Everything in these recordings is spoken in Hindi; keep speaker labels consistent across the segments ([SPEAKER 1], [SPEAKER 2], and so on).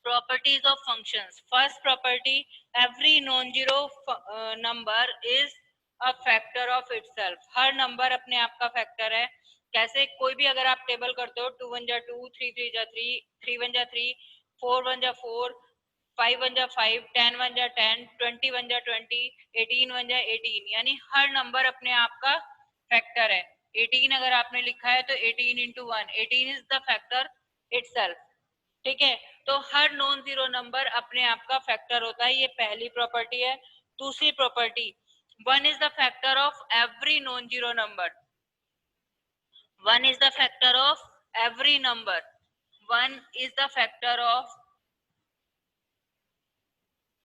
[SPEAKER 1] properties of functions. First property, every non-zero number is a factor of itself. Her number अपने आप का फैक्टर है. कैसे? कोई भी अगर आप टेबल करते हो 2 1 जा 2, 3 3 जा 3, 3 1 जा 3, 4 1 जा 4, 5 1 जा 5, 10 1 जा 10, 20 1 जा 20, 18 1 जा 18. यानी हर नंबर अपने आप का फैक्टर है. 18 अगर आपने लिखा है तो 18 into 1, 18 is the factor itself. ठीक है, तो हर नॉन जीरो नंबर अपने आप का फैक्टर होता है. ये पहली प्रॉपर्टी है. दूसरी property, one is the factor of every non zero number. One is the factor of every number. One is the factor of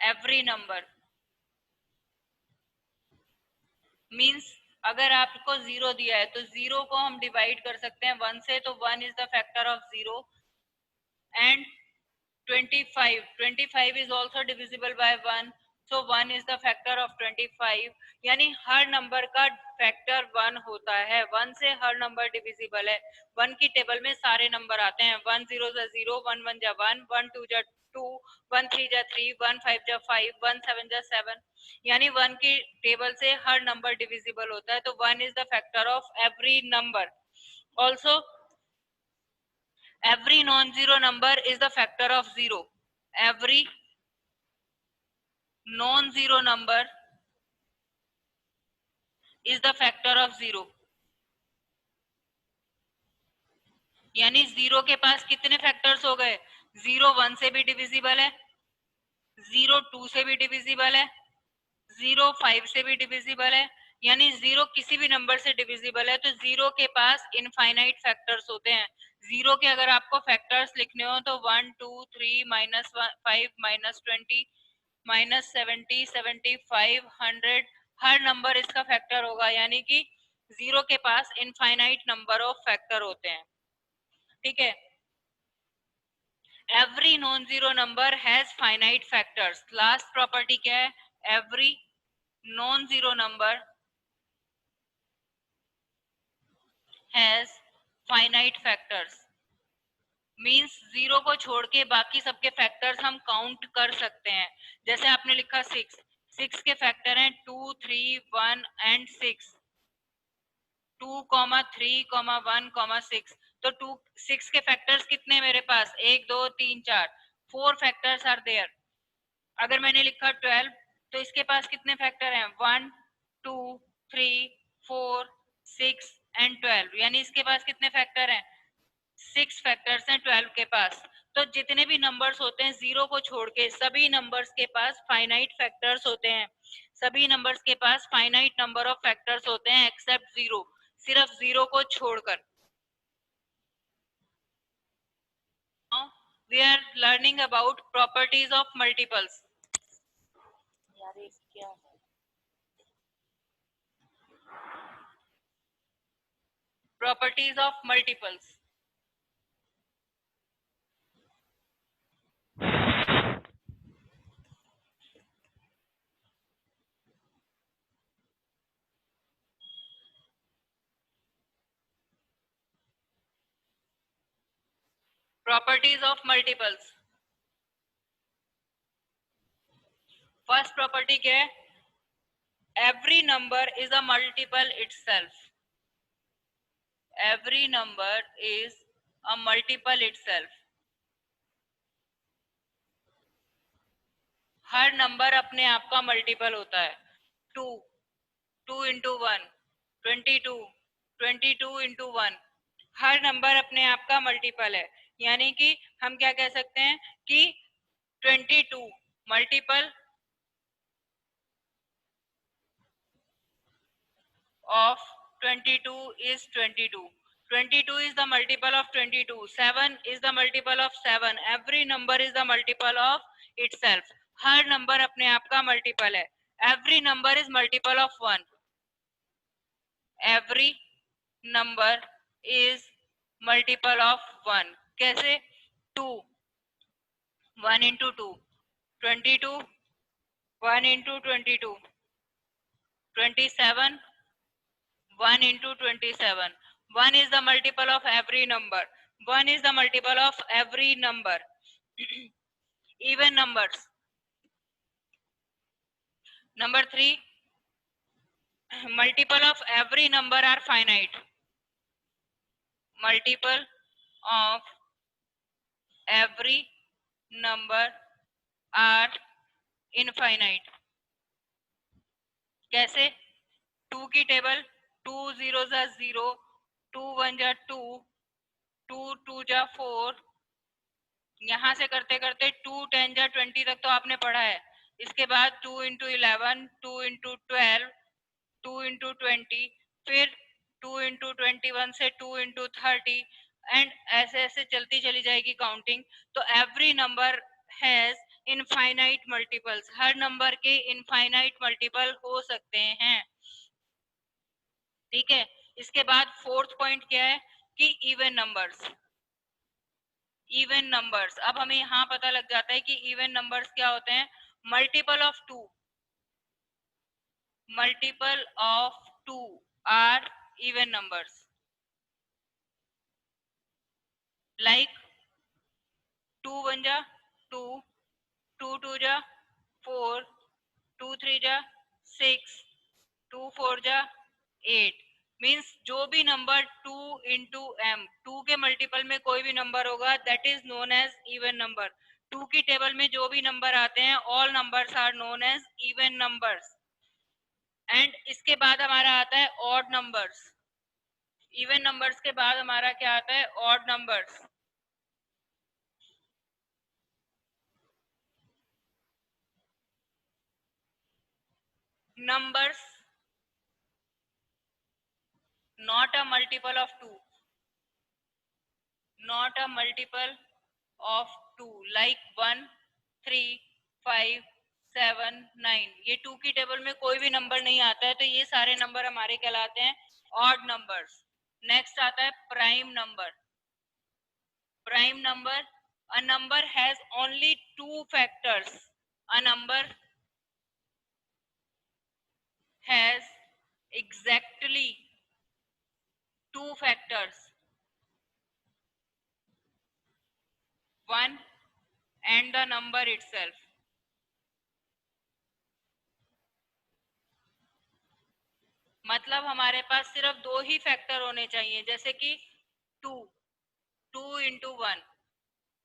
[SPEAKER 1] every number. Means अगर आपको जीरो दिया है तो जीरो को हम डिवाइड कर सकते हैं वन से, तो one is the factor of zero. And 25 is also divisible by 1, so 1 is the factor of 25. यानी हर नंबर का फैक्टर 1 होता है. 1 से हर नंबर डिविजिबल है. 1 की टेबल में सारे नंबर आते हैं. 1 0 जा 0, 1 1 जा 1, 1 2 जा 2, 1 3 जा 3, 1 5 जा 5, 1 7 जा 7. यानी 1 की टेबल से हर नंबर डिविजिबल होता है. तो 1 is the factor of every number. Also every non-zero number is the factor of zero. Every non-zero number is the factor of zero. यानी जीरो के पास कितने फैक्टर्स हो गए? जीरो 1 से भी डिविजिबल है, जीरो 2 से भी डिविजिबल है, जीरो 5 से भी डिविजिबल है. यानी जीरो किसी भी नंबर से डिविजिबल है. तो जीरो के पास इनफाइनाइट फैक्टर्स होते हैं. जीरो के अगर आपको फैक्टर्स लिखने हो तो 1 2 3 -5 -20 -70 75 100, हर नंबर इसका फैक्टर होगा. यानी कि जीरो के पास इनफाइनाइट नंबर ऑफ फैक्टर होते हैं. ठीक है. Every non zero number has finite factors. Last property क्या है? Every non zero number has finite factors. Means zero को छोड़ के बाकी सबके फैक्टर्स हम काउंट कर सकते हैं. जैसे आपने लिखा 6, 6 के फैक्टर हैं 2 3 1 एंड 6. 2, 3, 1, 6. तो 2 6 के फैक्टर्स कितने मेरे पास? 1 2 3 4, 4 फैक्टर्स आर देयर. अगर मैंने लिखा 12 तो इसके पास कितने फैक्टर हैं? 1 2 3 4 6 एंड 12. यानी इसके पास कितने फैक्टर हैं? 6 फैक्टर्स हैं 12 के पास. तो जितने भी नंबर्स होते हैं जीरो को छोड़ के सभी नंबर्स के पास फाइनाइट फैक्टर्स होते हैं. सभी नंबर्स के पास फाइनाइट नंबर ऑफ फैक्टर्स होते हैं एक्सेप्ट जीरो, सिर्फ जीरो को छोड़कर. Now we are learning about properties of multiples. Properties of multiples. Properties of multiples. First property क्या है? Every number is a multiple itself. Every number is a multiple itself. Her number अपने आप का मल्टीपल होता है. 2 2 into 1 22, 22 into 1. हर नंबर अपने आप का मल्टीपल है. यानी कि हम क्या कह सकते हैं कि 22 multiple of 22 is 22. 22 is the multiple of 22. 7 is the multiple of 7. Every number is the multiple of itself. Her number अपने आप का मल्टीपल है. Every number is multiple of 1. Every number is multiple of 1. कैसे? 2 1 into 2 22, 1 into 22 27, 1 into 27. 1 is the multiple of every number. 1 is the multiple of every number. even numbers. Number 3, multiple of every number are finite. Multiple of every number are infinite. कैसे? 2 की टेबल 2 0 जा 0, 2 1 जा 2, 2 2 जा 4, यहाँ से करते करते 2 10 जा 20 तक तो आपने पढ़ा है. इसके बाद 2 into 11, 2 into 12, 2 into 20, फिर 2 into 21 से 2 into 30 एंड ऐसे ऐसे चलती चली जाएगी काउंटिंग. तो every number has infinite multiples. Her number के इनफाइनाइट मल्टीपल हो सकते हैं. ठीक है. इसके बाद फोर्थ पॉइंट क्या है कि इवन नंबर्स. इवन नंबर्स, अब हमें यहाँ पता लग जाता है कि इवन नंबर्स क्या होते हैं. Multiple of 2, multiple of 2 are even numbers. Like 2 1 जा 2, 2 2 जा 4, 2 3 जा 6, 2 4 जा 8. मीन्स जो भी नंबर 2 इंटू m, 2 के मल्टीपल में कोई भी नंबर होगा that is known as even number. 2 की टेबल में जो भी नंबर आते हैं all numbers are known as even numbers. And इसके बाद हमारा आता है ऑड नंबर्स. इवन नंबर्स के बाद हमारा क्या आता है? Odd numbers. Numbers not a multiple of 2, not a multiple of 2, like 1 3 5 7 9. ये 2 की टेबल में कोई भी नंबर नहीं आता है तो ये सारे नंबर हमारे कहलाते हैं ऑड नंबर्स. नेक्स्ट आता है prime number. Prime number, a number has only 2 factors. A number has exactly 2 factors, 1 and the number itself. मतलब हमारे पास सिर्फ 2 ही फैक्टर होने चाहिए, जैसे कि 2 2 इंटू 1,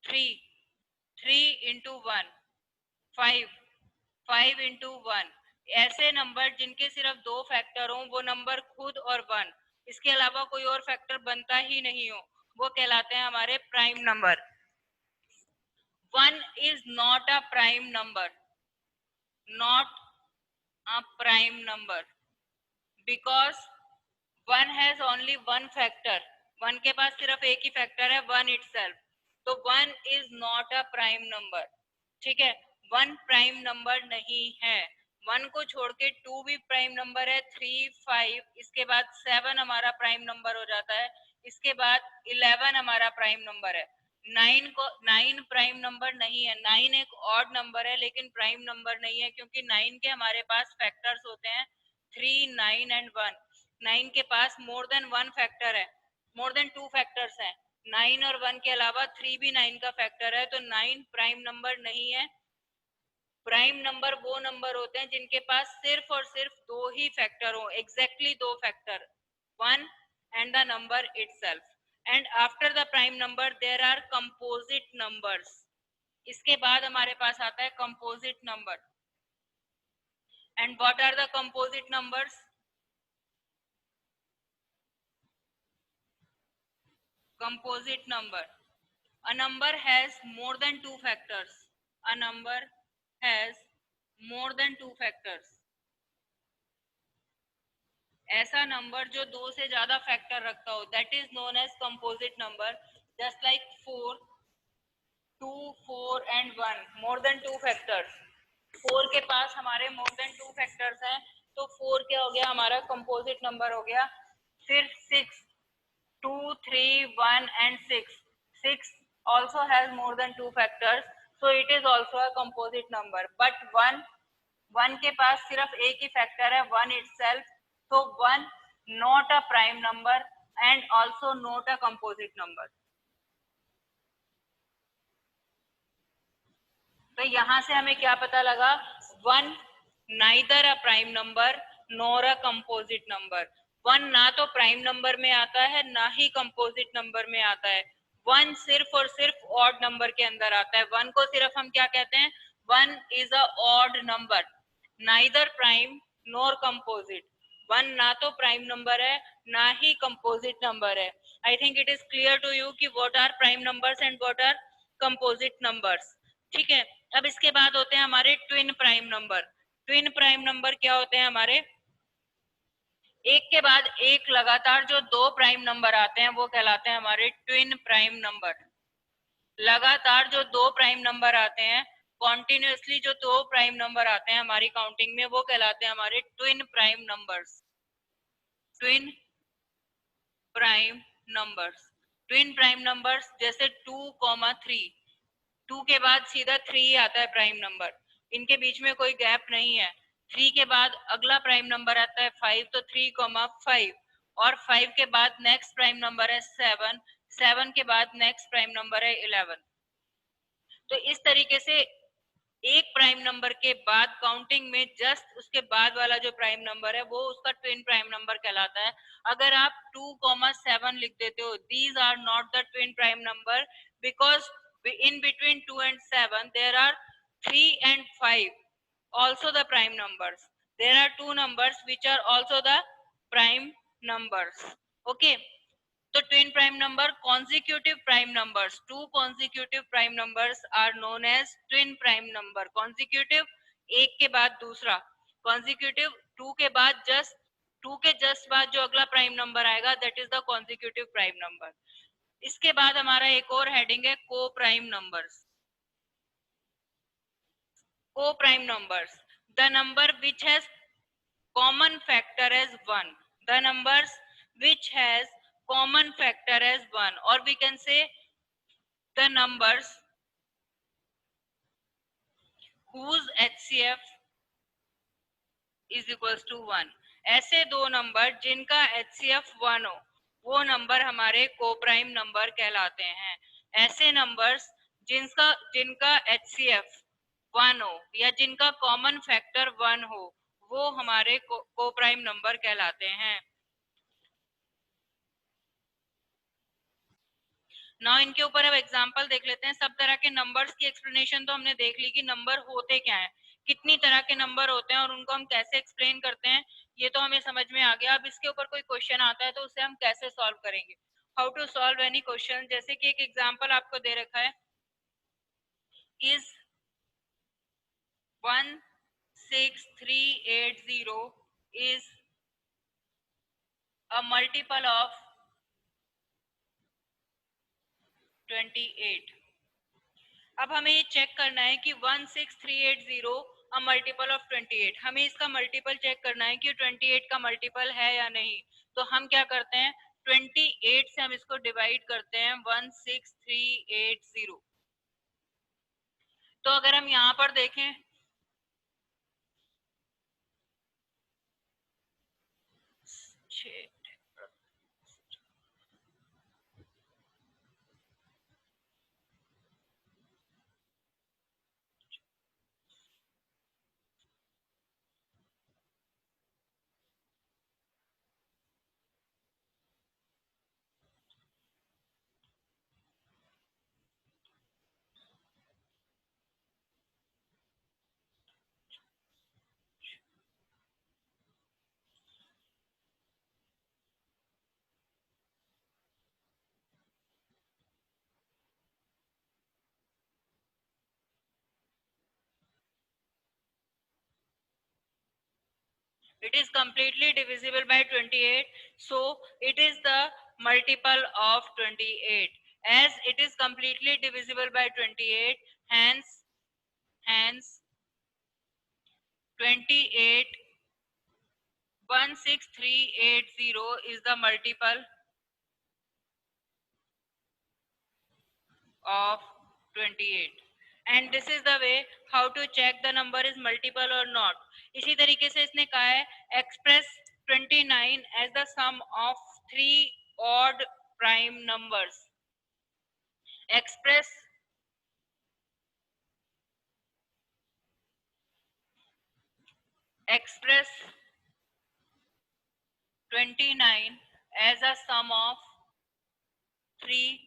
[SPEAKER 1] 3 3 इंटू 1, 5 5 इंटू 1. ऐसे नंबर जिनके सिर्फ 2 फैक्टर हों, वो नंबर खुद और 1, इसके अलावा कोई और फैक्टर बनता ही नहीं हो, वो कहलाते हैं हमारे prime number. 1 is not a prime number, not a prime number, because 1 has only one factor. 1 के पास सिर्फ एक ही फैक्टर है, 1 itself. तो 1 is not a prime number. ठीक है. 1 प्राइम नंबर नहीं है. 1 को छोड़ के 2 भी प्राइम नंबर है, 3 5, इसके बाद 7 हमारा प्राइम नंबर हो जाता है, इसके बाद 11 हमारा प्राइम नंबर है. 9 प्राइम नंबर नहीं है. 9 एक ऑड नंबर है लेकिन प्राइम नंबर नहीं है, क्योंकि 9 के हमारे पास फैक्टर्स होते हैं 3 9 एंड 1. 9 के पास मोर देन 1 फैक्टर है, मोर देन 2 फैक्टर्स हैं. 9 और 1 के अलावा 3 भी 9 का फैक्टर है, तो 9 प्राइम नंबर नहीं है. प्राइम नंबर वो नंबर होते हैं जिनके पास सिर्फ और सिर्फ 2 ही फैक्टर हो, exactly 2 factor, 1 and the number itself. And after the prime number there are composite numbers. इसके बाद हमारे पास आता है composite number. And what are the composite numbers? Composite number, a number has more than 2 factors. A number has more than 2 factors. ऐसा नंबर जो 2 से ज्यादा फैक्टर रखता हो, that is known as composite number. Just like 4, 2 4 and 1, more than 2 factors. 4 के पास हमारे more than 2 factors हैं, तो 4 क्या हो गया? हमारा composite number हो गया. फिर 6, 2 3 1 and 6. 6 also has more than 2 factors, so it is also a composite number. But 1 के पास सिर्फ एक ही फैक्टर है, 1 itself, so 1 not a prime number and also not a composite number. तो यहाँ से हमें क्या पता लगा, one neither a prime number nor a composite number. One ना तो प्राइम नंबर में आता है ना ही कंपोजिट नंबर में आता है। वन सिर्फ और सिर्फ ऑड नंबर के अंदर आता है। वन को सिर्फ हम क्या कहते हैं, one is a odd number, neither prime nor composite. One ना तो प्राइम नंबर है ना ही कंपोजिट नंबर है। I think it is clear to you कि what are prime numbers and what are composite numbers. ठीक है, अब इसके बाद होते हैं हमारे twin prime number. Twin prime number क्या होते हैं हमारे, एक के बाद एक लगातार जो दो प्राइम नंबर आते हैं वो कहलाते हैं हमारे ट्विन प्राइम नंबर। लगातार जो दो प्राइम नंबर आते हैं, कॉन्टिन्यूसली जो दो प्राइम नंबर आते हैं हमारी काउंटिंग में, वो कहलाते हैं हमारे twin prime numbers. Twin prime numbers, twin prime numbers जैसे 2,3, 2 के बाद सीधा 3 आता है प्राइम नंबर, इनके बीच में कोई गैप नहीं है। 3 के बाद अगला प्राइम नंबर आता है 5, तो 3,5, और 5 के बाद नेक्स्ट प्राइम नंबर है 7, 7 के बाद नेक्स्ट प्राइम नंबर है 11। तो इस तरीके से एक प्राइम नंबर के बाद काउंटिंग में जस्ट उसके बाद वाला जो प्राइम नंबर है वो उसका ट्विन प्राइम नंबर कहलाता है। अगर आप 2,7 लिख देते हो, these are not the twin prime number, because in between 2 and 7 there are 3 and 5 also the prime numbers. There are two numbers which are also the prime numbers. Okay, तो twin prime number, consecutive prime numbers, two consecutive prime numbers are known as twin prime number. Consecutive, एक के बाद दूसरा, कॉन्जिक्यूटिव टू के बाद जस्ट, टू के जस्ट बाद जो अगला प्राइम नंबर आएगा that is the consecutive prime number. इसके बाद हमारा एक और हेडिंग है को प्राइम नंबर्स। को prime numbers, the number which has common factor as 1, the numbers which has common factor as 1, or we can say the numbers whose HCF is equals to 1। ऐसे दो नंबर जिनका HCF 1 हो वो नंबर हमारे को प्राइम नंबर कहलाते हैं। ऐसे नंबर्स जिनका HCF 1 हो या जिनका कॉमन फैक्टर 1 हो वो हमारे को प्राइम नंबर कहलाते हैं। ना इनके ऊपर अब एग्जांपल देख लेते हैं। सब तरह के नंबर्स की एक्सप्लेनेशन तो हमने देख ली कि नंबर होते क्या हैं, कितनी तरह के नंबर होते हैं और उनको हम कैसे एक्सप्लेन करते हैं, ये तो हमें समझ में आ गया। अब इसके ऊपर कोई क्वेश्चन आता है तो उसे हम कैसे सॉल्व करेंगे, how to solve any question. जैसे कि एक एग्जाम्पल आपको दे रखा है, is 16380 is a multiple of 28। अब हमें ये चेक करना है कि 16380 अ मल्टीपल ऑफ 28, हमें इसका मल्टीपल चेक करना है कि 28 का मल्टीपल है या नहीं। तो हम क्या करते हैं, 28 से हम इसको डिवाइड करते हैं 16380। तो अगर हम यहाँ पर देखें, it is completely divisible by 28, so it is the multiple of 28। as it is completely divisible by 28, hence 28 16380 is the multiple of 28, and this is the way how to check the number is multiple or not। इसी तरीके से इसने कहा है express 29 as the sum of three odd prime numbers। express express 29 as a sum of 3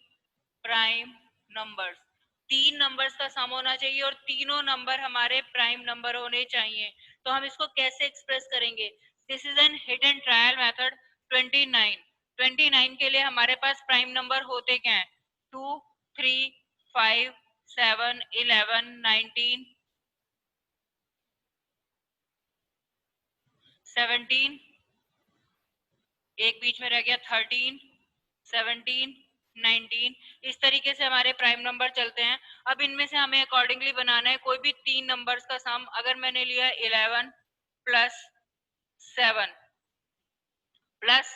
[SPEAKER 1] prime numbers. 3 numbers का सम होना चाहिए और तीनों नंबर हमारे प्राइम नंबर होने चाहिए। तो हम इसको कैसे एक्सप्रेस करेंगे? This is an hidden trial method. 29 के लिए हमारे पास प्राइम नंबर होते क्या हैं? 2, 3, 5, 7, 11, 19, 17, एक बीच में रह गया 13, 17, 19। इस तरीके से हमारे प्राइम नंबर चलते हैं। अब इनमें से हमें अकॉर्डिंगली बनाना है कोई भी 3 नंबर्स का सम। अगर मैंने लिया 11 प्लस 7 प्लस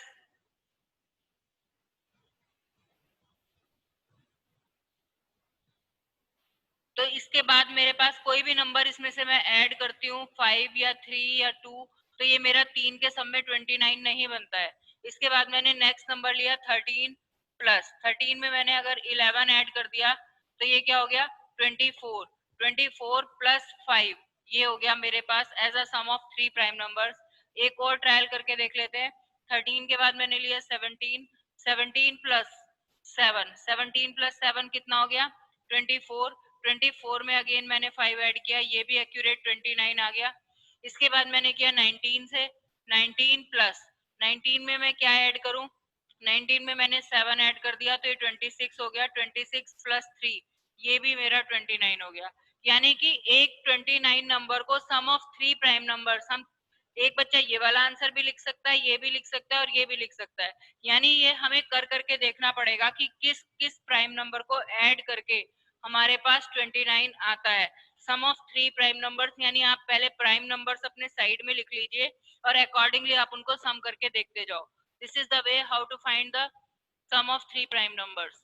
[SPEAKER 1] तो इसके बाद मेरे पास कोई भी नंबर इसमें से मैं ऐड करती हूँ 5 या 3 या 2, तो ये मेरा 3 के सम में 29 नहीं बनता है। इसके बाद मैंने नेक्स्ट नंबर लिया 13 प्लस 13 में मैंने अगर 11 ऐड कर दिया तो ये क्या हो गया 24। 24 प्लस 5 ये हो गया मेरे पास as a sum of 3 prime numbers. एक और ट्रायल करके देख लेते हैं। 13 के बाद मैंने लिया 17, 17 प्लस 7, 17 प्लस 7 कितना हो गया 24। 24 में अगेन मैंने 5 ऐड किया, ये भी एक्यूरेट 29 आ गया। इसके बाद मैंने किया 19 से 19 प्लस 19 में मैं क्या ऐड करूं? 19 में मैंने 7 ऐड कर दिया तो ये 26 हो गया। 26 प्लस 3 ये भी मेरा 29 हो गया। यानी कि एक 29 नंबर को सम ऑफ 3 प्राइम नंबर्स हम एक बच्चा ये वाला आंसर भी लिख सकता है, ये भी लिख सकता है और ये भी लिख सकता है। यानी ये हमें कर करके देखना पड़ेगा कि किस किस प्राइम नंबर को ऐड करके हमारे पास 29 आता है। सम ऑफ 3 प्राइम नंबर्स, यानी आप पहले प्राइम नंबर्स अपने साइड में लिख लीजिए और अकॉर्डिंगली आप उनको सम करके देखते जाओ। This is the way how to find the sum of 3 prime numbers.